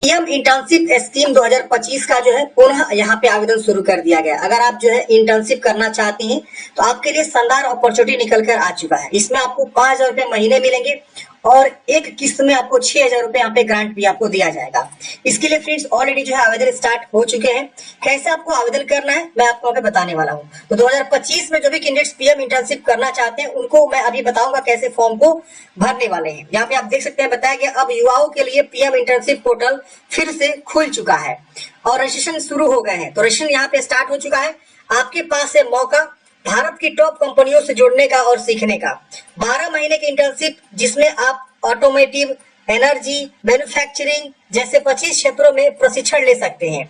PM internship scheme 2025 का जो है पुनः यहाँ पे आवेदन शुरू कर दिया गया। अगर आप जो है इंटर्नशिप करना चाहते हैं तो आपके लिए शानदार अपॉर्चुनिटी निकल कर आ चुका है। इसमें आपको 5,000 रुपए महीने मिलेंगे और एक किस्त में आपको 6,000 रुपए यहाँ पे ग्रांट भी आपको दिया जाएगा। इसके लिए फ्रेंड्स ऑलरेडी जो है आवेदन स्टार्ट हो चुके हैं। कैसे आपको आवेदन करना है मैं आपको अभी बताने वाला हूँ। तो 2025 में जो भी कैंडिडेट्स पीएम इंटर्नशिप करना चाहते हैं उनको मैं अभी बताऊंगा कैसे फॉर्म को भरने वाले हैं। यहाँ पे आप देख सकते हैं बताया गया अब युवाओं के लिए पीएम इंटर्नशिप पोर्टल फिर से खुल चुका है और रजिस्ट्रेशन शुरू हो गए हैं। तो रजिस्ट्रेशन यहाँ पे स्टार्ट हो चुका है। आपके पास है मौका भारत की टॉप कंपनियों से जुड़ने का और सीखने का। 12 महीने की इंटर्नशिप जिसमें आप ऑटोमोटिव, एनर्जी, मैन्युफैक्चरिंग जैसे 25 क्षेत्रों में प्रशिक्षण ले सकते हैं।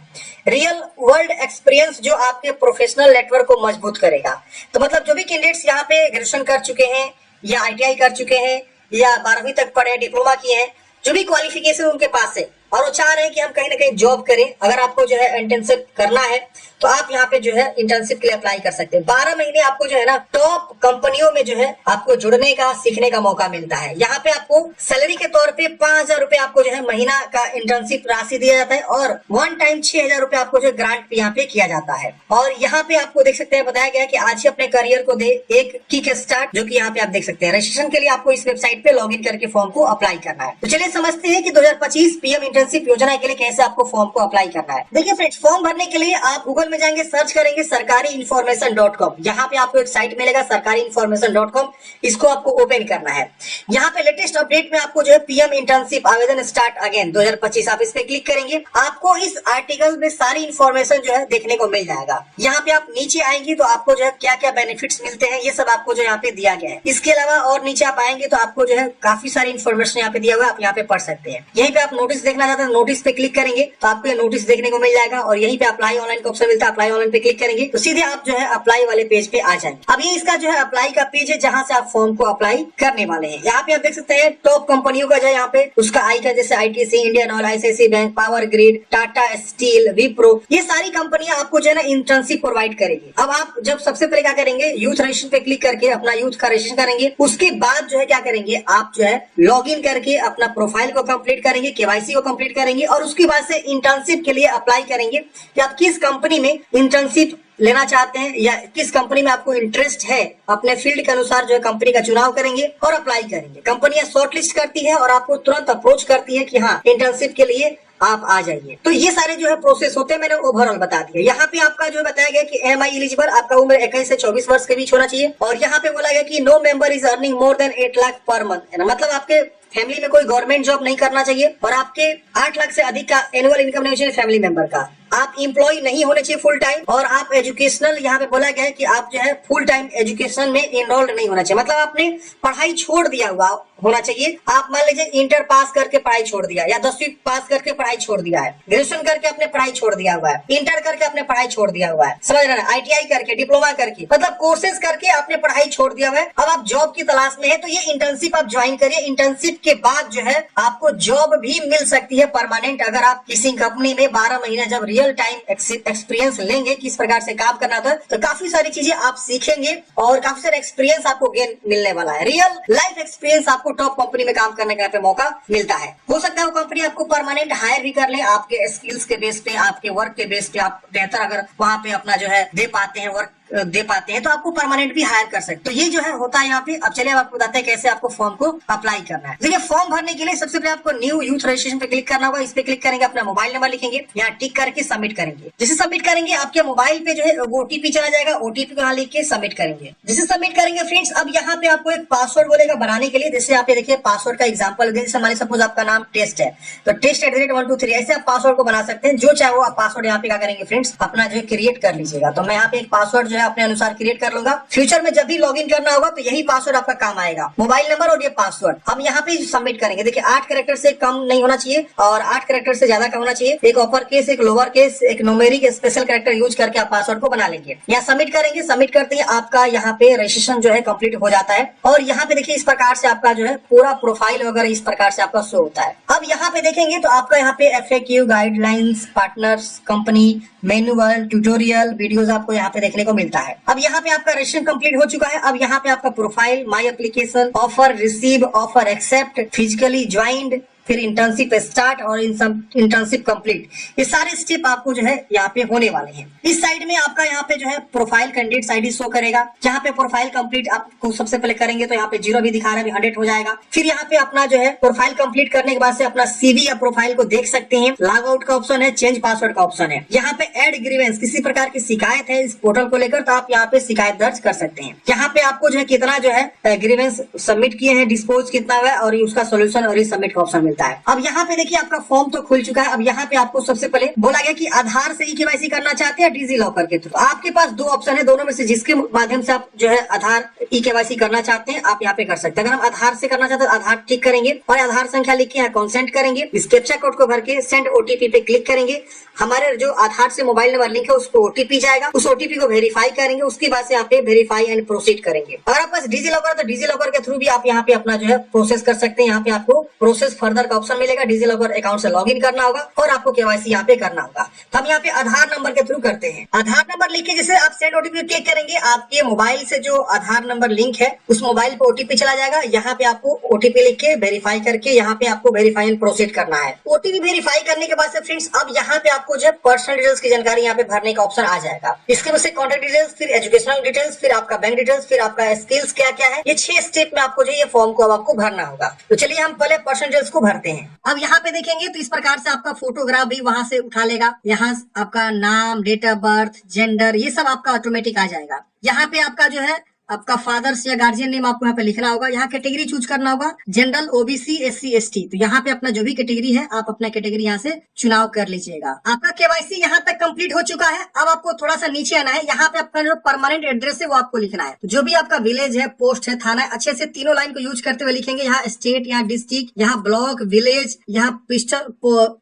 रियल वर्ल्ड एक्सपीरियंस जो आपके प्रोफेशनल नेटवर्क को मजबूत करेगा। तो मतलब जो भी कैंडिडेट्स यहाँ पे ग्रेजुएशन कर चुके हैं या आईटीआई कर चुके हैं या 12वीं तक पढ़े, डिप्लोमा किए हैं, जो भी क्वालिफिकेशन उनके पास है और वो चाह रहे हैं कि हम कहीं ना कहीं जॉब करें, अगर आपको जो है इंटर्नशिप करना है तो आप यहाँ पे जो है इंटर्नशिप के लिए अप्लाई कर सकते हैं। 12 महीने आपको जो है ना टॉप कंपनियों में जो है आपको जुड़ने का, सीखने का मौका मिलता है। यहाँ पे आपको सैलरी के तौर पे 5,000 रुपए आपको जो है महीना का इंटर्नशिप राशि दिया जाता है और वन टाइम 6,000 रुपए आपको जो ग्रांट यहाँ पे किया जाता है। और यहाँ पे आपको देख सकते हैं बताया गया कि आज ही अपने करियर को दे एक किक स्टार्ट, जो कि यहाँ पे आप देख सकते हैं। रजिस्ट्रेशन के लिए आपको इस वेबसाइट पे लॉग इन करके फॉर्म को अप्लाई करना है। तो चलिए समझते हैं कि 2025 पीएम इंटर्नशिप योजना के लिए कैसे आपको फॉर्म को अप्लाई करना है। देखिए फ्रेंड्स, फॉर्म भरने के लिए आप गूगल में जाएंगे, सर्च करेंगे sarkariinformation.com। यहाँ पे आपको एक साइट मिलेगा sarkariinformation.com, इसको आपको ओपन करना है। यहाँ पे लेटेस्ट अपडेट में आपको जो है पीएम इंटर्नशिप आवेदन स्टार्ट अगेन 2025 आप इस पे क्लिक करेंगे। आपको इस आर्टिकल में सारी इंफॉर्मेशन जो है देखने को मिल जाएगा। यहाँ पे आप नीचे आएंगे तो आपको जो है क्या क्या बेनिफिट्स मिलते हैं ये सब आपको जो यहाँ पे दिया गया है। इसके अलावा और नीचे आप आएंगे तो आपको जो है काफी सारी इन्फॉर्मेशन यहाँ पे दिया हुआ है, आप यहाँ पे पढ़ सकते हैं। यहीं पे आप नोटिस देखना चाहते हैं, नोटिस पे क्लिक करेंगे तो आपको ये नोटिस देखने को मिल जाएगा और यहीं पे अप्लाई ऑनलाइन का ऑप्शन मिलता है। अप्लाई ऑनलाइन पे क्लिक करेंगे तो सीधे आप जो है अप्लाई वाले पेज पे आ जाएंगे। अब ये इसका जो है अप्लाई का पेज है जहां से आप फॉर्म को अप्लाई करने वाले हैं। यहाँ पे आप देख सकते हैं टॉप कंपनियों का जो है यहाँ पे उसका आई का, जैसे ITC, Indian Oil, ICICI Bank, Power Grid, Tata Steel, Wipro, ये सारी कंपनियां आपको जो है ना इंटर्नशिप प्रोवाइड करेगी। अब आप जब सबसे पहले क्या करेंगे, यूथ रजिस्ट्रेशन पे क्लिक करके अपना यूथ का रजिस्ट्रेशन करेंगे। उसके बाद जो है क्या करेंगे, आप जो है लॉग इन करके अपना प्रोफाइल को कंप्लीट करेंगे, केवाईसी को कंप्लीट करेंगे और उसके बाद से इंटर्नशिप के लिए अप्लाई करेंगे कि आप किस कंपनी में इंटर्नशिप लेना चाहते हैं या किस कंपनी में आपको इंटरेस्ट है। अपने फील्ड के अनुसार जो है कंपनी का चुनाव करेंगे और अप्लाई करेंगे। कंपनियां शॉर्टलिस्ट करती है और आपको तुरंत अप्रोच करती है कि हाँ इंटर्नशिप के लिए आप आ जाइए। तो ये सारे जो है प्रोसेस होते हैं, मैंने ओवरऑल बता दिया। यहाँ पे आपका जो बताया गया कि एमआई एलिजिबल, आपका उम्र 21 से 24 वर्ष के बीच होना चाहिए और यहाँ पे बोला गया कि no member is earning more than 8 lakh per month, है ना। मतलब आपके फैमिली में कोई गवर्नमेंट जॉब नहीं करना चाहिए और आपके 8 लाख से अधिक का एनुअल इनकम नहीं चाहिए फैमिली मेंबर का। आप एम्प्लॉय नहीं होने चाहिए फुल टाइम और आप एजुकेशनल, यहाँ पे बोला गया है कि आप जो है फुल टाइम एजुकेशन में इनरोल्ड नहीं होना चाहिए। मतलब आपने पढ़ाई छोड़ दिया हुआ होना चाहिए। आप मान लीजिए इंटर पास करके पढ़ाई छोड़ दिया या 10वीं पास करके पढ़ाई छोड़ दिया है, ग्रेजुएशन करके अपने पढ़ाई छोड़ दिया हुआ है, इंटर करके अपने पढ़ाई छोड़ दिया हुआ है, समझ रहे हैं, आईटीआई करके, डिप्लोमा करके, मतलब कोर्सेज करके आपने पढ़ाई छोड़ दिया हुआ है। अब आप जॉब की तलाश में है तो ये इंटर्नशिप आप ज्वाइन करिए। इंटर्नशिप के बाद जो है आपको जॉब भी मिल सकती है परमानेंट, अगर आप किसी कंपनी में 12 महीने जब रियल टाइम एक्सपीरियंस लेंगे किस प्रकार से काम करना था, तो काफी सारी चीजें आप सीखेंगे और काफी सारा एक्सपीरियंस आपको गेन मिलने वाला है। रियल लाइफ एक्सपीरियंस आपको टॉप कंपनी में काम करने का यहाँ पे मौका मिलता है। हो सकता है वो कंपनी आपको परमानेंट हायर भी कर ले, आपके स्किल्स के बेस पे, आपके वर्क के बेस पे आप बेहतर अगर वहां पे अपना जो है दे पाते हैं, वर्क दे पाते हैं तो आपको परमानेंट भी हायर कर सकते। तो ये जो है होता है यहाँ पे। अब चलिए आपको बताते हैं कैसे आपको फॉर्म को अप्लाई करना है। देखिए फॉर्म भरने के लिए सबसे पहले आपको न्यू यूथ रजिस्ट्रेशन पे क्लिक करना होगा। इस पे क्लिक करेंगे, अपना मोबाइल नंबर लिखेंगे, यहाँ टिक करके सबमिट करेंगे। जैसे सबमिट करेंगे आपके मोबाइल पे जो है ओटीपी चला जाएगा, ओटीपी को यहाँ लिख के सबमिट करेंगे। जैसे सबमिट करेंगे फ्रेंड्स, अब यहाँ पे आपको एक पासवर्ड बोलेगा बनाने के लिए। जैसे यहाँ पे देखिए पासवर्ड का एग्जाम्पल, जैसे मान सपोज आपका नाम टेस्ट है तो टेस्ट@123 ऐसे आप पासवर्ड को बना सकते हैं। जो चाहे वो आप पासवर्ड यहाँ पे क्या करेंगे फ्रेंड्स, अपना जो है क्रिएट कर लीजिएगा। तो मैं यहाँ पे एक पासवर्ड जो है अपने अनुसार क्रिएट कर लूंगा। फ्यूचर में जब भी लॉगिन करना होगा तो यही पासवर्ड आपका काम आएगा, मोबाइल नंबर और ये पासवर्ड। हम यहाँ पे सबमिट करेंगे। देखिए 8 कैरेक्टर से कम नहीं होना चाहिए और 8 कैरेक्टर से ज्यादा का होना चाहिए। एक अपर केस, एक लोअर केस, एक न्यूमेरिक स्पेशल कैरेक्टर यूज करके आप पासवर्ड को बना लेंगे। यहाँ सबमिट करेंगे। सबमिट करते ही आपका यहाँ पे रजिस्ट्रेशन जो है कंप्लीट हो जाता है और यहाँ पे देखिए इस प्रकार से आपका जो है पूरा प्रोफाइल वगैरह इस प्रकार से आपका शो होता है। अब यहाँ पे देखेंगे तो आपका यहाँ पे FAQ, guidelines, partners, company, manual, tutorial, videos आपको यहाँ पे देखने को मिलता है। अब यहाँ पे आपका रजिस्ट्रेशन कंप्लीट हो चुका है। अब यहाँ पे आपका profile, my application, offer receive, offer accept, physically joined, फिर इंटर्नशिप स्टार्ट और इंटर्नशिप कंप्लीट, ये सारे स्टेप आपको जो है यहाँ पे होने वाले हैं। इस साइड में आपका यहाँ पे जो है प्रोफाइल कैंडिडेट आईडी शो करेगा, जहाँ पे प्रोफाइल कंप्लीट आपको सबसे पहले करेंगे तो यहाँ पे 0 भी दिखा रहा है, 100 हो जाएगा। फिर यहाँ पे अपना जो है प्रोफाइल कंप्लीट करने के बाद से अपना सीवी या प्रोफाइल को देख सकते हैं। लॉग आउट का ऑप्शन है, चेंज पासवर्ड का ऑप्शन है। यहाँ पे एड ग्रीवेंस, किसी प्रकार की शिकायत है इस पोर्टल को लेकर तो आप यहाँ पे शिकायत दर्ज कर सकते हैं। यहाँ पे आपको जो है कितना जो है ग्रीवेंस सबमिट किए हैं, डिस्पोज कितना हुआ है और उसका सोल्यूशन और सबमिट का ऑप्शन मिलता है। अब यहाँ पे देखिए आपका फॉर्म तो खुल चुका है। अब यहाँ पे आपको सबसे पहले बोला गया कि आधार से ई-केवाईसी करना चाहते हैं डिजी लॉकर के थ्रू। आपके पास दो ऑप्शन है, दोनों में से जिसके माध्यम से आप जो है आधार ई-केवाईसी करना चाहते हैं आप यहाँ पे कर सकते हैं। अगर हम आधार से करना चाहते हैं आधार टिक करेंगे और आधार संख्या लिख के यहाँ कॉन्सेंट करेंगे, इस कैप्चा कोड को भर के सेंड ओटीपी पे क्लिक करेंगे। हमारे जो आधार से मोबाइल नंबर लिंक है उसको ओटीपी जाएगा, उस ओटीपी को वेरीफाई करेंगे, उसके बाद से यहाँ पे वेरीफाई एंड प्रोसीड करेंगे। अगर आपके पास डिजी लॉकर है तो डिजी लॉकर के थ्रू भी आप यहाँ पे अपना जो है प्रोसेस कर सकते हैं। यहाँ पे आपको प्रोसेस फर्दर का ऑप्शन मिलेगा, डिजी लॉकर अकाउंट से लॉग इन करना होगा और आपको केवाईसी यहाँ पे करना होगा। तो हम यहाँ पे आधार नंबर के थ्रू करते हैं। आधार नंबर लिख के जैसे आप सेंड ओटीपी क्लिक करेंगे, आपके मोबाइल से जो आधार नंबर लिंक है उस मोबाइल पे ओटीपी चला जाएगा। यहाँ पे आपको ओटीपी लिख के वेरीफाई करके यहाँ पे आपको वेरीफाई एंड प्रोसीड करना है। ओटीपी वेरीफाई करने के बाद से फ्रेंड्स अब यहाँ पे आपको जो पर्सनल डिटेल्स की जानकारी यहाँ पे भरने का ऑप्शन आ जाएगा। इसके बाद से कॉन्टेक्ट डिटेल्स, फिर एजुकेशनल डिटेल्स, फिर आपका बैंक डिटेल्स, फिर आपका स्किल्स क्या क्या है, ये 6 स्टेप में आपको जो ये फॉर्म को अब आपको भरना होगा। तो चलिए हम पहले पर्सनल डिटेल्स को भरते हैं। अब यहाँ पे देखेंगे तो इस प्रकार से आपका फोटोग्राफ भी वहां से उठा लेगा। यहाँ आपका नाम, डेट ऑफ बर्थ, जेंडर, ये सब आपका ऑटोमेटिक आ जाएगा। यहाँ पे आपका जो है आपका फादर्स या गार्जियन नेम आपको यहाँ पे लिखना होगा। यहाँ कैटेगरी चूज करना होगा, जनरल, ओबीसी, एससी, एसटी। तो यहाँ पे अपना जो भी कैटेगरी है आप अपना कैटेगरी यहाँ से चुनाव कर लीजिएगा। आपका केवाईसी यहाँ तक कंप्लीट हो चुका है। अब आपको थोड़ा सा नीचे आना है, यहाँ पे आपका जो परमानेंट एड्रेस है वो आपको लिखना है। तो जो भी आपका विलेज है, पोस्ट है, थाना है, अच्छे से तीनों लाइन को यूज करते हुए लिखेंगे। यहाँ स्टेट, यहाँ डिस्ट्रिक्ट, यहाँ ब्लॉक, विलेज, यहाँ पिस्टल,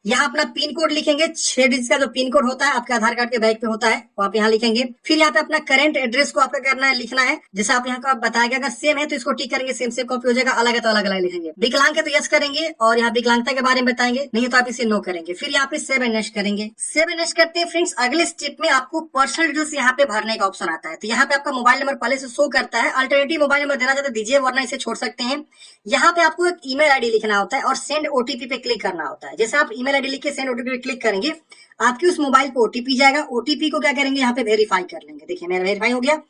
यहाँ अपना पिन कोड लिखेंगे। 6 डिजिट का जो पिन कोड होता है आपके आधार कार्ड के बैक पे होता है वो आप यहाँ लिखेंगे। फिर यहाँ पे अपना करंट एड्रेस को आपका करना है, लिखना है। जैसे आप यहाँ का बताया गया, अगर सेम है तो इसको टिक करेंगे, सेम कॉपी हो जाएगा। अलग है तो अलग अलग लिखेंगे। विकलांग है तो यस करेंगे और यहाँ विकलांगता के बारे में बताएंगे, नहीं तो आप इसे नो करेंगे। फिर यहाँ पे सेव एंड नेक्स्ट करेंगे। सेव एंड नेक्स्ट करते हैं फ्रेंड्स। अगले स्टेप में आपको पर्सनल डिटेल्स यहाँ पे भरने का ऑप्शन आता है। तो यहाँ पे आपका मोबाइल नंबर पहले से शो करता है, अल्टरनेटिव मोबाइल नंबर देना चाहते दीजिए वरना इसे छोड़ सकते हैं। यहाँ पे आपको एक ईमेल आईडी लिखना होता है और सेंड ओटीपी पे क्लिक करना होता है। जैसे आप ईमेल आईडी लिख के सेंड ओटीपी पे क्लिक करेंगे, आपकी उस मोबाइल पे ओटीपी जाएगा। ओटीपी को क्या करेंगे, यहाँ पे वेरीफाई कर लेंगे। देखिए मेरा वेरीफाई हो गया।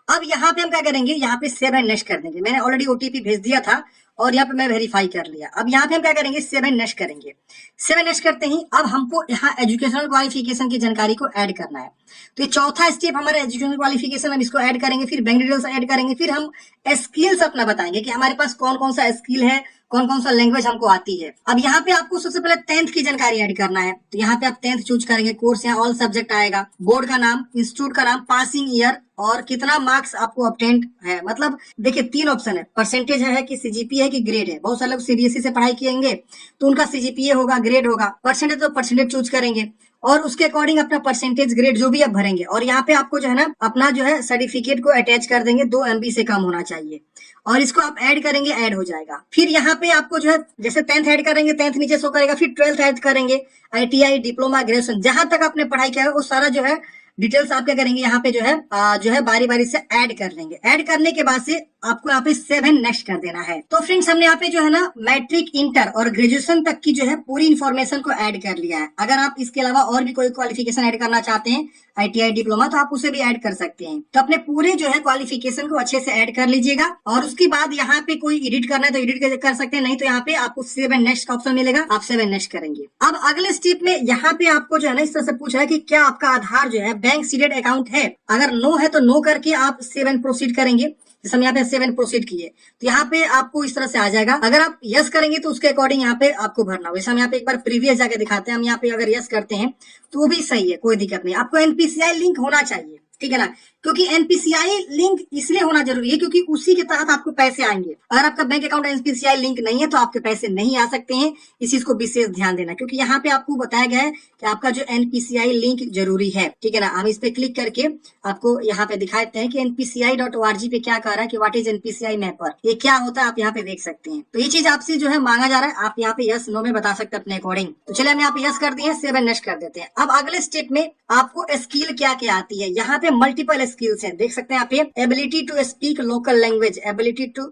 अब यहाँ पे हम क्या करेंगे, यहाँ पे सेव एंड नेक्स्ट कर देंगे। मैंने ऑलरेडी ओटीपी भेज दिया था और यहाँ पे मैं वेरीफाई कर लिया। अब यहाँ पे हम क्या करेंगे, सेव एंड नेक्स्ट करेंगे। सेव एंड नेक्स्ट करते ही अब हमको यहाँ एजुकेशनल क्वालिफिकेशन की जानकारी को ऐड करना है। तो ये चौथा स्टेप हमारा एजुकेशनल क्वालिफिकेशन, हम इसको ऐड करेंगे। फिर बैंक डिटेल्स ऐड करेंगे। फिर हम स्किल्स अपना बताएंगे कि हमारे पास कौन कौन सा स्किल है, कौन कौन सा लैंग्वेज हमको आती है। अब यहाँ पे आपको सबसे पहले 10th की जानकारी ऐड करना है। तो यहाँ पे आप 10th चूज करेंगे। कोर्स यहाँ ऑल सब्जेक्ट आएगा, बोर्ड का नाम, इंस्टीट्यूट का नाम, पासिंग ईयर और कितना मार्क्स आपको ऑब्टेंड है। मतलब देखिए 3 ऑप्शन है, परसेंटेज है कि सीजीपीए है कि ग्रेड है। बहुत सारे लोग सीबीएसई से पढ़ाई किएंगे तो उनका सीजीपीए होगा, ग्रेड होगा। परसेंटेज तो परसेंटेज चूज करेंगे और उसके अकॉर्डिंग अपना परसेंटेज ग्रेड जो भी आप भरेंगे। और यहाँ पे आपको जो है ना अपना जो है सर्टिफिकेट को अटैच कर देंगे, 2 MB से कम होना चाहिए और इसको आप ऐड करेंगे, ऐड हो जाएगा। फिर यहाँ पे आपको जो है जैसे 10th ऐड करेंगे, 10th नीचे शो करेगा। फिर 12th ऐड करेंगे, ITI, डिप्लोमा, ग्रेजुएशन, जहां तक आपने पढ़ाई किया है वो सारा जो है डिटेल्स आप क्या करेंगे, यहाँ पे जो है बारी बारी से ऐड कर लेंगे। ऐड करने के बाद से आपको यहाँ पे सेव एंड नेक्स्ट कर देना है। तो फ्रेंड्स हमने यहाँ पे जो है ना मैट्रिक, इंटर और ग्रेजुएशन तक की जो है पूरी इन्फॉर्मेशन को ऐड कर लिया है। अगर आप इसके अलावा और भी कोई क्वालिफिकेशन ऐड करना चाहते हैं, ITI, डिप्लोमा, तो आप उसे भी ऐड कर सकते हैं। तो अपने पूरे जो है क्वालिफिकेशन को अच्छे से ऐड कर लीजिएगा और उसके बाद यहाँ पे कोई एडिट करना है तो एडिट कर सकते हैं, नहीं तो यहाँ पे आपको सेव एंड नेक्स्ट का ऑप्शन मिलेगा, आप सेव एंड नेक्स्ट करेंगे। अब अगले स्टेप में यहाँ पे आपको जो है ना इस तरह से पूछा है कि क्या आपका आधार जो है बैंक सीडेड अकाउंट है। अगर नो है तो नो करके आप सेव एंड प्रोसीड करेंगे। जैसे हम यहाँ पे सेव एंड प्रोसीड किए तो यहाँ पे आपको इस तरह से आ जाएगा। अगर आप यस करेंगे तो उसके अकॉर्डिंग यहाँ पे आपको भरना होगा। जैसे हम यहाँ पे एक बार प्रीवियस जाके दिखाते हैं। हम यहाँ पे अगर यस करते हैं तो वो भी सही है, कोई दिक्कत नहीं। आपको NPCI लिंक होना चाहिए, ठीक है ना, क्योंकि NPCI लिंक इसलिए होना जरूरी है क्योंकि उसी के तहत आपको पैसे आएंगे। अगर आपका बैंक अकाउंट NPCI लिंक नहीं है तो आपके पैसे नहीं आ सकते हैं। इस चीज को विशेष ध्यान देना, क्योंकि यहाँ पे आपको बताया गया है कि आपका जो NPCI लिंक जरूरी है, ठीक है ना। हम इस पे क्लिक करके आपको यहाँ पे दिखाते हैं कि NPCI.org पे क्या कह रहा है कि व्हाट इज NPCI मैपर, ये क्या होता है आप यहाँ पे देख सकते हैं। तो ये चीज आपसे जो है मांगा जा रहा है, आप यहाँ पे यस नो में बता सकते हैं अपने अकॉर्डिंग। तो चलिए हम यहाँ पे यस कर दिए, सेव एंड नेक्स्ट कर देते हैं। अब अगले स्टेप में आपको स्किल क्या क्या आती है। यहाँ पे मल्टीपल स्किल्स हैं, देख सकते हैं यहाँ पे ability to speak local language, ability to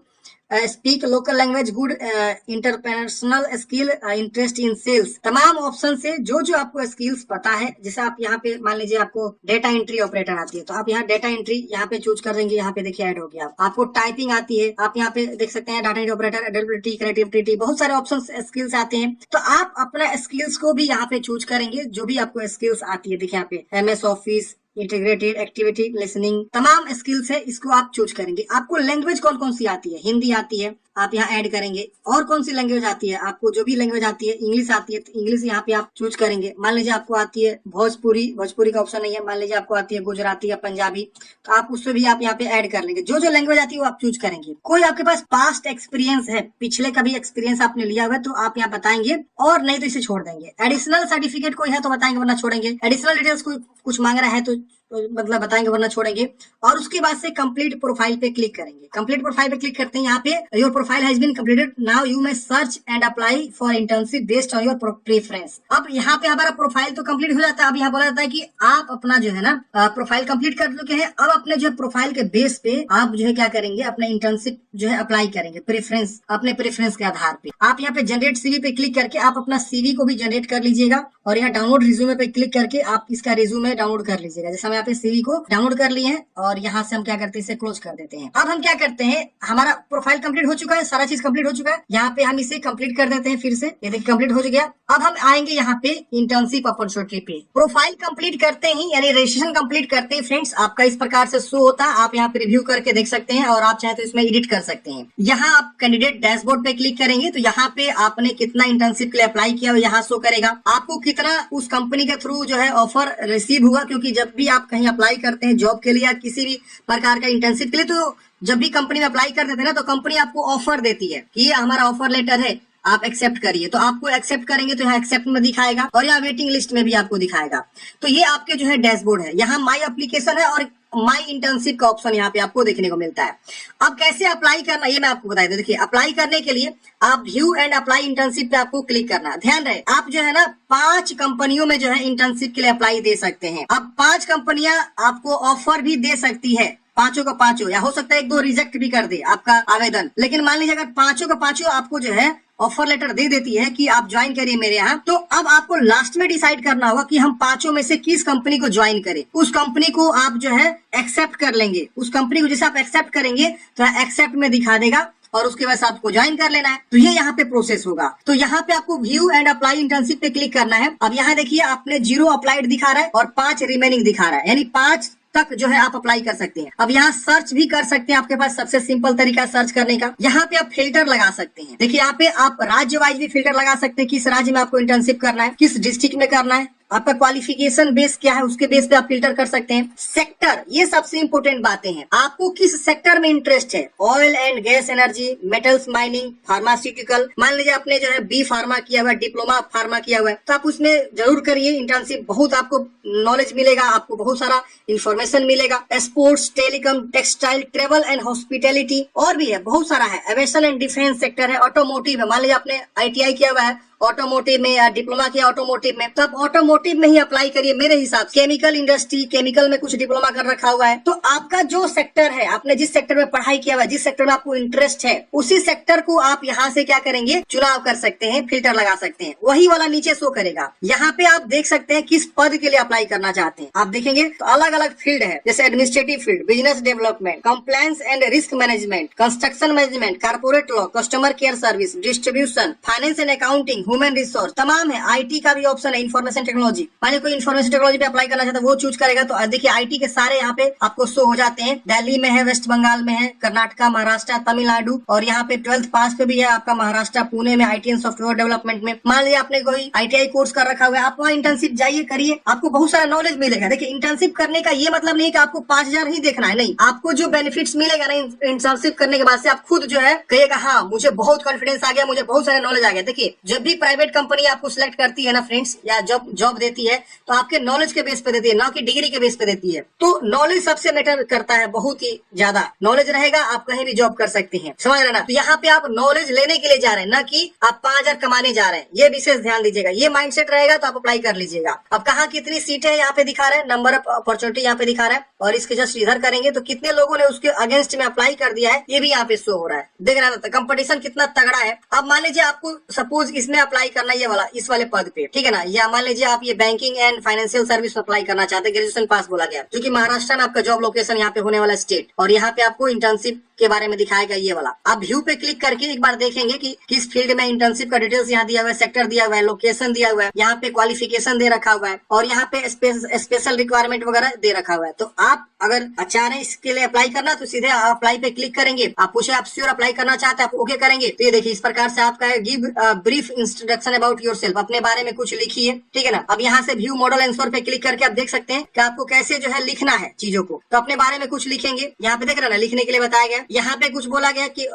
speak local language, good interpersonal skill, interest in sales. तमाम ऑप्शन से जो जो आपको स्किल्स पता है, जैसे आप यहाँ पे मान लीजिए आपको डेटा एंट्री ऑपरेटर आती है, तो आप यहाँ डेटा एंट्री यहाँ पे चूज कर देंगे। यहाँ पे देखिए ऐड हो गया। आपको टाइपिंग आती है, आप यहाँ पे देख सकते हैं डाटा एंट्री ऑपरेटर, एडेबिलिटी, क्रिएटिविटी, बहुत सारे ऑप्शन स्किल्स आते हैं। तो आप अपना स्किल्स को भी यहाँ पे चूज करेंगे, जो भी आपको स्किल्स आती है। देखिए यहाँ पे MS office, integrated activity, listening, तमाम स्किल्स है, इसको आप चूज करेंगे। आपको लैंग्वेज कौन कौन सी आती है? हिंदी आती है, आप यहाँ ऐड करेंगे। और कौन सी लैंग्वेज आती है? आपको जो भी लैंग्वेज आती है, इंग्लिश आती है तो इंग्लिश यहाँ पे आप चूज करेंगे। मान लीजिए आपको आती है भोजपुरी, भोजपुरी का ऑप्शन नहीं है। मान लीजिए आपको आती है गुजराती या पंजाबी, तो आप उससे भी आप यहाँ पे ऐड कर लेंगे। जो जो लैंग्वेज आती है वो आप चूज करेंगे। कोई आपके पास पास्ट एक्सपीरियंस है, पिछले कभी एक्सपीरियंस आपने लिया हुआ है, तो आप यहाँ बताएंगे, और नहीं तो इसे छोड़ देंगे। एडिशनल सर्टिफिकेट कोई है तो बताएंगे, वरना छोड़ेंगे। एडिशनल डिटेल्स कोई कुछ मांग रहा है तो मतलब बताएंगे, वरना छोड़ेंगे। और उसके बाद से कंप्लीट प्रोफाइल पे क्लिक करेंगे। कंप्लीट प्रोफाइल पे क्लिक करते हैं, यहाँ पे your profile has been completed, now you may search and apply for internship based on your preference. अब यहाँ पे हमारा प्रोफाइल तो कंप्लीट हो जाता है। अब यहाँ बोला जाता है कि आप अपना जो है ना प्रोफाइल कंप्लीट कर चुके हैं। अब अपने जो प्रोफाइल के बेस पे आप जो है क्या करेंगे, अपने इंटर्नशिप जो है अप्लाई करेंगे, प्रेफरेंस, अपने प्रेफरेंस के आधार पे। आप यहाँ पे जनरेट सीवी पे क्लिक करके आप अपना सीवी को भी जनरेट कर लीजिएगा, और यहाँ डाउनलोड रिज्यूमे पे क्लिक करके आप इसका रिज्यूमे डाउनलोड कर लीजिएगा। जैसे हम यहाँ पे सीवी को डाउनलोड कर लिए हैं, और यहाँ से हम क्या करते हैं, इसे क्लोज कर देते हैं। अब हम क्या करते हैं, हमारा प्रोफाइल कंप्लीट हो चुका है, सारा चीज कंप्लीट हो चुका है। यहाँ पे हम इसे कंप्लीट कर देते हैं फिर से। ये देखिए कंप्लीट हो गया। अब हम आएंगे यहाँ पे इंटर्नशिप अपॉर्चुनिटी पे। प्रोफाइल कंप्लीट करते ही, यानी रजिस्ट्रेशन कंप्लीट करते ही फ्रेंड्स, आपका इस प्रकार से शो होता है। आप यहाँ पे रिव्यू करके देख सकते हैं, और आप चाहे तो इसमें एडिट कर सकते हैं। यहाँ आप कैंडिडेट डैशबोर्ड पे क्लिक करेंगे तो यहाँ पे आपने कितना इंटर्नशिप के लिए अप्लाई किया वो यहाँ शो करेगा। आपको कितना उस कंपनी के थ्रू जो है ऑफर रिसीव हुआ, क्योंकि जब भी आप कहीं अप्लाई करते हैं जॉब के लिए या किसी भी प्रकार का इंटर्नशिप के लिए, तो जब भी कंपनी में अप्लाई कर देते हैं ना, तो कंपनी आपको ऑफर देती है कि ये हमारा ऑफर लेटर है, आप एक्सेप्ट करिए। तो आपको एक्सेप्ट करेंगे तो यहाँ एक्सेप्ट में दिखाएगा, और यहाँ वेटिंग लिस्ट में भी आपको दिखाएगा। तो ये आपके जो है डैशबोर्ड है। यहाँ माई एप्लीकेशन है और माई इंटर्नशिप का ऑप्शन यहाँ पे आपको देखने को मिलता है। अब कैसे अप्लाई करना ये मैं आपको बता दूं। देखिए अप्लाई करने के लिए आप व्यू एंड अप्लाई इंटर्नशिप पे आपको क्लिक करना है। ध्यान रहे, आप जो है ना 5 कंपनियों में जो है इंटर्नशिप के लिए अप्लाई दे सकते हैं। अब 5 कंपनियां आपको ऑफर भी दे सकती है, पांचों का पांचों, या हो सकता है 1-2 रिजेक्ट भी कर दे आपका आवेदन। लेकिन मान लीजिए अगर पांचों का पांचों आपको जो है ऑफर लेटर दे देती है कि आप ज्वाइन करिए मेरे यहाँ, तो अब आपको लास्ट में डिसाइड करना होगा कि हम 5 में से किस कंपनी को ज्वाइन करें। उस कंपनी को आप जो है एक्सेप्ट कर लेंगे। उस कंपनी को जैसे आप एक्सेप्ट करेंगे तो एक्सेप्ट में दिखा देगा, और उसके बाद आपको ज्वाइन कर लेना है। तो ये यहाँ पे प्रोसेस होगा। तो यहाँ पे आपको व्यू एंड अप्लाई इंटर्नशिप पे क्लिक करना है। अब यहाँ देखिए आपने 0 अप्लाइड दिखा रहा है और 5 रिमेनिंग दिखा रहा है, यानी 5 तक जो है आप अप्लाई कर सकते हैं। अब यहाँ सर्च भी कर सकते हैं, आपके पास सबसे सिंपल तरीका सर्च करने का। यहाँ पे आप फिल्टर लगा सकते हैं। देखिए यहाँ पे आप राज्य वाइज भी फिल्टर लगा सकते हैं, किस राज्य में आपको इंटर्नशिप करना है, किस डिस्ट्रिक्ट में करना है, आपका क्वालिफिकेशन बेस क्या है, उसके बेस पे आप फिल्टर कर सकते हैं। सेक्टर, ये सबसे इंपोर्टेंट बातें हैं। आपको किस सेक्टर में इंटरेस्ट है, oil and gas, energy, metals, mining, pharmaceutical. मान लीजिए आपने जो है बी फार्मा किया हुआ है, डिप्लोमा फार्मा किया हुआ है, तो आप उसमें जरूर करिए इंटर्नशिप। बहुत आपको नॉलेज मिलेगा, आपको बहुत सारा इंफॉर्मेशन मिलेगा। Sports, telecom, textile, travel and hospitality, और भी है बहुत सारा है। एविएशन एंड डिफेंस सेक्टर है। ऑटोमोटिव है, मान लीजिए आपने ITI किया हुआ है ऑटोमोटिव में या डिप्लोमा किया ऑटोमोटिव में, तो आप ऑटोमोटिव में ही अप्लाई करिए मेरे हिसाब से। केमिकल इंडस्ट्री, केमिकल में कुछ डिप्लोमा कर रखा हुआ है, तो आपका जो सेक्टर है, आपने जिस सेक्टर में पढ़ाई किया हुआ है, जिस सेक्टर में आपको इंटरेस्ट है, उसी सेक्टर को आप यहाँ से क्या करेंगे, चुनाव कर सकते हैं, फिल्टर लगा सकते हैं। वही वाला नीचे शो करेगा। यहाँ पे आप देख सकते हैं किस पद के लिए अप्लाई करना चाहते हैं। आप देखेंगे तो अलग अलग फील्ड है, जैसे administrative field, business development, compliance and risk management, construction management, corporate law, customer care service, distribution, finance and accounting, human resource, तमाम है। IT का भी ऑप्शन है, इन्फॉर्मेशन टेक्नोलॉजी। मानिए कोई इन्फॉर्मेशन टेक्नोलॉजी पे अप्लाई करना चाहता है, वो चूज करेगा। तो देखिए IT के सारे यहाँ पे आपको शो हो जाते हैं। दिल्ली में है, वेस्ट बंगाल में है, कर्नाटका, महाराष्ट्र, तमिलनाडु, और यहाँ पे 12th पास पे भी है आपका महाराष्ट्र, पुणे में IT एंड सॉफ्टवेयर डेवलपमेंट में। मान लीजिए आपने कोई ITI कोर्स कर रखा हुआ है, आप वहाँ इंटर्नशिप जाइए, करिए, आपको बहुत सारा नॉलेज मिलेगा। देखिए इंटर्नशिप करने का ये मतलब नहीं कि आपको 5,000 ही देखना है, नहीं, आपको जो बेनिफिट्स मिलेगा ना इंटर्नशिप करने के बाद से, आप खुद जो है कहिएगा हाँ मुझे बहुत कॉन्फिडेंस आ गया, मुझे बहुत सारा नॉलेज आ गया। देखिए जब भी भी प्राइवेट कंपनी आपको सिलेक्ट करती है ना फ्रेंड्स, या जॉब देती है, तो आपके नॉलेज के बेस पे देती है, ना कि डिग्री के बेस पे देती है। तो नॉलेज सबसे मैटर करता है, बहुत ही ज्यादा नॉलेज रहेगा आप कहीं भी जॉब कर सकते हैं, समझ रहे ना। तो यहाँ पे आप नॉलेज लेने के लिए जा रहे हैं, ना कि आप 5,000 कमाने जा रहे हैं, ये विशेष ध्यान दीजिएगा। ये माइंडसेट रहेगा तो आप अप्लाई कर लीजिएगा। अब कहाँ कितनी सीटें यहाँ पे दिखा रहे हैं, नंबर ऑफ अपॉर्चुनिटी यहाँ पे दिखा रहा है, और इसके जस्ट इधर करेंगे तो कितने लोगों ने उसके अगेंस्ट में अप्लाई कर दिया है, ये भी यहाँ पे शो हो रहा है। देख रहा है कंपटीशन कितना तगड़ा है। अब मान लीजिए आपको सपोज इसमें अप्लाई करना, ये वाला इस वाले पद पे, ठीक है ना, या मान लीजिए आप ये बैंकिंग एंड फाइनेंशियल सर्विस में अप्लाई करना चाहते हैं, ग्रेजुएशन पास बोला गया, क्योंकि महाराष्ट्र में आपका जॉब लोकेशन यहाँ पे होने वाला स्टेट, और यहाँ पे आपको इंटर्नशिप के बारे में दिखाएगा ये वाला। आप व्यू पे क्लिक करके एक बार देखेंगे कि किस फील्ड में इंटर्नशिप का डिटेल्स यहाँ दिया हुआ है, सेक्टर दिया हुआ है, लोकेशन दिया हुआ है, यहाँ पे क्वालिफिकेशन दे रखा हुआ है, और यहाँ पे स्पेशल रिक्वायरमेंट वगैरह दे रखा हुआ है। तो आप अगर चाह रहे हैं इसके लिए अप्लाई करना, तो सीधे अप्लाई पे क्लिक करेंगे। आप पूछे आप श्योर अप्लाई करना चाहते हैं, आप ओके करेंगे, तो ये देखिए इस प्रकार से आपका है give brief introduction about yourself, अपने बारे में कुछ लिखिए, ठीक है ना। अब यहाँ से व्यू मॉडल आंसर पे क्लिक करके आप देख सकते हैं कि आपको कैसे जो है लिखना है चीजों को। तो अपने बारे में कुछ लिखेंगे, यहाँ पे देख रहे हैं ना, लिखने के लिए बताया गया। यहाँ पे कुछ बोला गया कि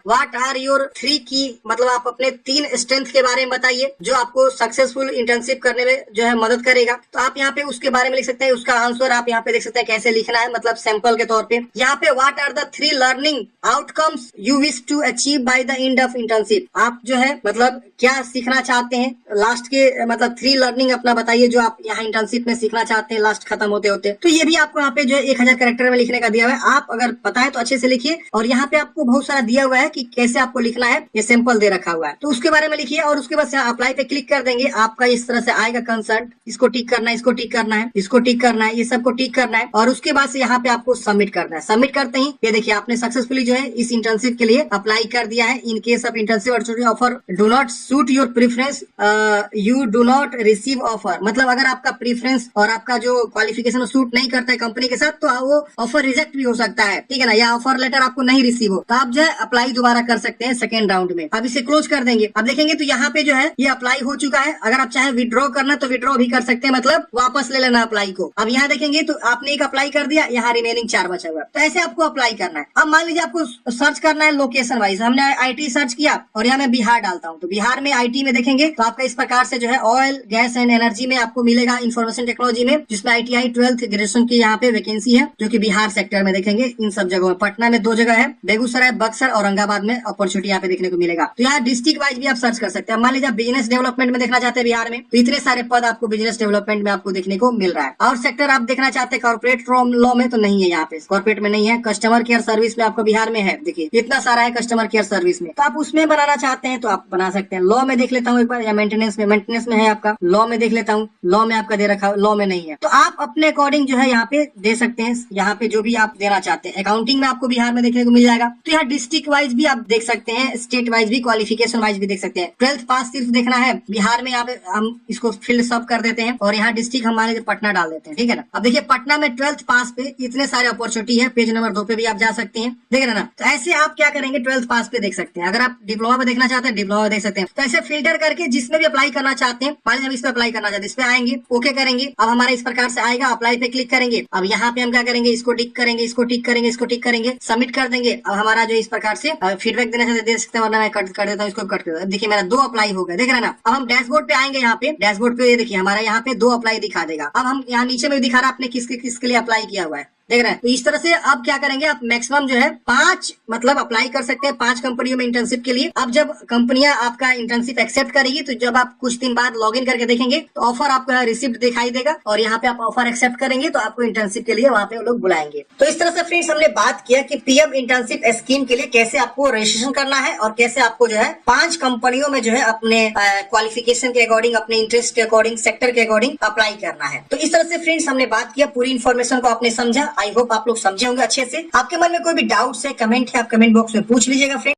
व्हाट आर योर 3 की, मतलब आप अपने 3 स्ट्रेंथ के बारे में बताइए जो आपको सक्सेसफुल इंटर्नशिप करने में जो है मदद करेगा। तो आप यहाँ पे उसके बारे में लिख सकते हैं, उसका आंसर आप यहाँ पे देख सकते हैं कैसे लिखना है, मतलब सैंपल के तौर पे। यहाँ पे what are the 3 learning outcomes you wish to achieve by the end of internship, आप जो है मतलब क्या सीखना चाहते हैं लास्ट के, मतलब 3 लर्निंग अपना बताइए जो आप यहाँ इंटर्नशिप में सीखना चाहते हैं लास्ट खत्म होते होते। तो ये भी आपको यहाँ पे जो है 1000 कैरेक्टर में लिखने का दिया हुआ है। आप अगर पता है तो अच्छे से लिखिए, और यहाँ पे आपको बहुत सारा दिया हुआ है कि कैसे आपको लिखना है, ये सैंपल दे रखा हुआ है, तो उसके बारे में लिखिए। और उसके बाद यहाँ अप्लाई पे क्लिक कर देंगे, आपका इस तरह से आएगा कंसर्न, इसको टिक करना है, इसको टिक करना है, इसको टिक करना है, ये सबको टिक करना है, और उसके बाद से यहाँ पे आपको सबमिट करना है। सबमिट करते ही ये देखिए आपने सक्सेसफुली जो है इस इंटर्नशिप के लिए अप्लाई कर दिया है। In case of internship offer do not suit your preference, you do not receive offer, मतलब अगर आपका प्रेफरेंस और आपका जो क्वालिफिकेशन सूट नहीं करता है कंपनी के साथ, तो वो ऑफर रिजेक्ट भी हो सकता है, ठीक है ना, या ऑफर लेटर आपको नहीं रिसीव हो, तो आप जो है अप्लाई दोबारा कर सकते हैं सेकेंड राउंड में। अब इसे क्लोज कर देंगे। अब देखेंगे तो यहाँ पे जो है ये अप्लाई हो चुका है। अगर आप चाहे विड्रॉ करना तो विड्रॉ भी कर सकते हैं, मतलब वापस ले लेना अप्लाई को। अब यहाँ देखेंगे तो आपने एक अप्लाई कर दिया, यहाँ रिमेनिंग 4 बचा हुआ है, तो ऐसे आपको अप्लाई करना है। अब मान लीजिए आपको सर्च करना है लोकेशन वाइज, हमने IT सर्च किया और यहाँ मैं बिहार डालता हूँ, तो बिहार में IT में देखेंगे तो आपका इस प्रकार से जो है ऑयल गैस एंड एनर्जी में आपको मिलेगा, इंफॉर्मेशन टेक्नोलॉजी में, जिसमें ITI 12th ग्रेजुएशन की यहाँ पे वैकेंसी है, जो कि बिहार सेक्टर में देखेंगे इन सब जगहों में। पटना में 2 जगह है, बेगूसराय, बक्सर, औरंगाबाद में अपॉर्चुनिटी यहाँ पे देखने को मिलेगा। तो यहाँ डिस्ट्रिक्ट वाइज भी आप सर्च कर सकते हैं। मान लीजिए आप बिजनेस डेवलपमेंट में देखना चाहते हैं बिहार में, तो इतने सारे पद आपको बिजनेस डेवलपमेंट में आपको देखने को मिल रहा है। और सेक्टर आप देखना चाहते हैं कॉर्पोरेट लॉ में, तो नहीं है, यहाँ पे कॉर्पोरेट में नहीं है। कस्टमर केयर सर्विस में आपको बिहार में है, देखिए इतना सारा है कस्टमर केयर सर्विस में, तो आप उसमें बनाना चाहते हैं तो आप बना सकते हैं। लॉ में देख लेता हूँ एक बार, या मेंटेनेंस में है आपका, लॉ में देख लेता हूँ, लॉ में आपका दे रखा है, लॉ में नहीं है, तो आप अपने अकॉर्डिंग जो है यहाँ पे दे सकते हैं, यहाँ पे जो भी आप देना चाहते हैं। अकाउंटिंग में आपको बिहार में देखने को मिल जाएगा। तो यहाँ डिस्ट्रिक्ट वाइज भी आप देख सकते हैं, स्टेट वाइज भी, क्वालिफिकेशन वाइज भी देख सकते हैं। 12th पास सिर्फ देखना है बिहार में, यहाँ पे हम इसको फील्ड सब कर देते हैं, और यहाँ डिस्ट्रिक्ट हमारे पटना डाल देते हैं, ठीक है ना। अब देखिए पटना में 12th पास पे इतने सारे अपॉर्चुनिटी है, पेज नंबर 2 पे भी आप जा सकते हैं, देख रहे ना। तो ऐसे आप क्या करेंगे, 12th पास पे देख सकते हैं। अगर आप डिप्लोमा पे देखना चाहते हैं, डिप्लोमा देख सकते हैं। तो ऐसे फिल्टर करके जिसमें भी अप्लाई करना चाहते हैं, मान लीजिए हम इस पे अप्लाई करना चाहते हैं, इस पे आएंगे, ओके करेंगे। अब हमारा इस प्रकार से आएगा, अप्लाई पे क्लिक करेंगे। अब यहाँ पे हम क्या करेंगे, इसको टिक करेंगे, इसको टिक करेंगे, इसको टिक करेंगे, सबमिट कर देंगे। अब हमारा जो इस प्रकार से फीडबैक देना चाहते दे सकते हैं, वरना मैं कट कर देता हूँ, इसको कट कर देता हूँ। देखिए मेरा 2 अप्लाई हो गया, देख रहे ना। अब हम डैशबोर्ड पे आएंगे, यहाँ पे डैशबोर्ड पे ये देखिए हमारा यहाँ पे 2 अप्लाई दिखा देगा। अब हम यहाँ नीचे में दिखा रहा है आपने किसके लिए अप्लाई किया हुआ है, देख रहे हैं। तो इस तरह से अब क्या करेंगे, आप मैक्सिमम जो है 5 मतलब अप्लाई कर सकते हैं 5 कंपनियों में इंटर्नशिप के लिए। अब जब कंपनियां आपका इंटर्नशिप एक्सेप्ट करेगी, तो जब आप कुछ दिन बाद लॉगिन करके देखेंगे तो ऑफर आपको यहाँ रिसिप्ट दिखाई देगा, और यहाँ पे आप ऑफर एक्सेप्ट करेंगे तो आपको इंटर्नशिप के लिए वहाँ पे लोग बुलाएंगे। तो इस तरह से फ्रेंड्स हमने बात किया कि पीएम इंटर्नशिप स्कीम के लिए कैसे आपको रजिस्ट्रेशन करना है, और कैसे आपको जो है 5 कंपनियों में जो है अपने क्वालिफिकेशन के अकॉर्डिंग, अपने इंटरेस्ट के अकॉर्डिंग, सेक्टर के अकॉर्डिंग अप्लाई करना है। तो इस तरह से फ्रेंड्स हमने बात किया, पूरी इन्फॉर्मेशन को आपने समझा। आई होप आप लोग समझे होंगे अच्छे से। आपके मन में कोई भी डाउट्स है, कमेंट है, आप कमेंट बॉक्स में पूछ लीजिएगा फ्रेंड।